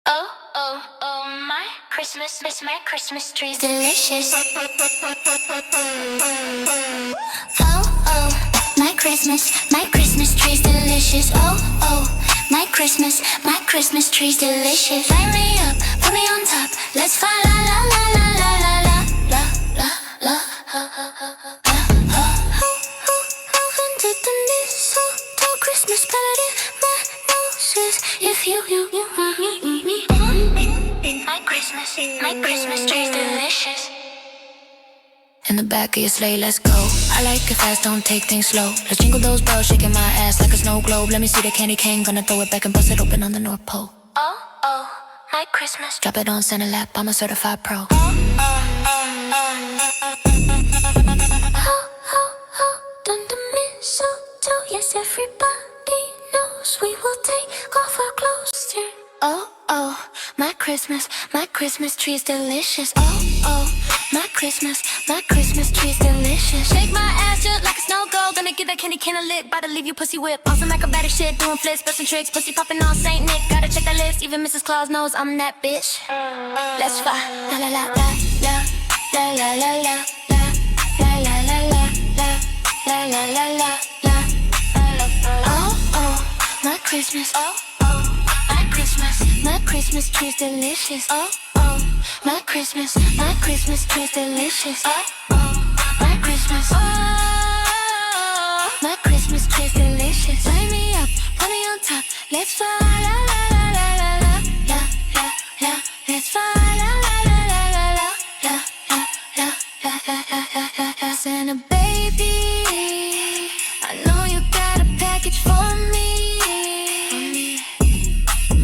Oh, oh, oh, my Christmas tree's delicious. Oh, oh, my Christmas tree's delicious. Oh, oh, my Christmas tree's delicious. Light me up, put me on top. Let's fa la la la la la la la la la la. Under the mistletoe, Christmas melody, my noses. If you my Christmas tree's delicious. In the back of your sleigh, let's go. I like it fast, don't take things slow. Let's jingle those bells, shaking my ass like a snow globe. Let me see the candy cane, gonna throw it back and bust it open on the North Pole. Oh, oh, my Christmas. Drop it on Santa lap, I'm a certified pro. Done the mistletoe, yes, everybody knows we will take off our clothes too. Oh, oh, my Christmas tree's delicious. Oh, oh, my Christmas tree's delicious. Shake my ass just like a snow globe. Gonna get that candy can a lick, bout to leave you pussy whip. Awesome acrobatic shit, doing flips, bustin' tricks. Pussy popping on Saint.Nick, gotta check that list. Even Mrs. Claus knows I'm that bitch. Let's fly, la la la la la la la la la la la la la la la la la la. Oh, oh, my Christmas. Oh, oh, my Christmas tree's delicious. Oh, oh, my Christmas tree's delicious. Oh, oh, my Christmas tree's delicious. Light me up, put me on top. Let's fly, la la la la la la la la la. Let's fly, la la la la la la la la la la la la. Santa baby, I know you got a package for me.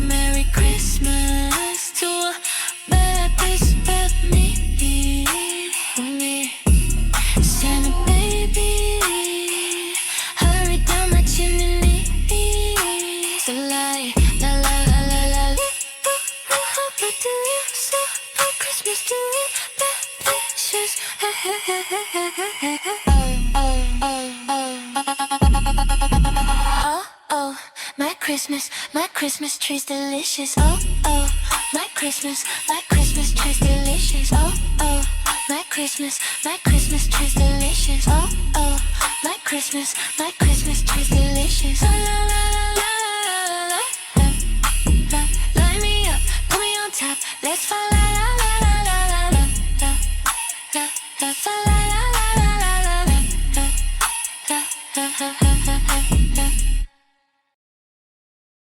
Merry Christmas to a bad bitch but me. Santa baby, hurry down my chimney. So like la la la la la la. But do you so Christmas to me delicious? Oh, oh, my Christmas tree's delicious. Oh, oh, my Christmas tree's delicious. Oh, oh, my Christmas tree's delicious. Oh, oh, my Christmas tree's delicious.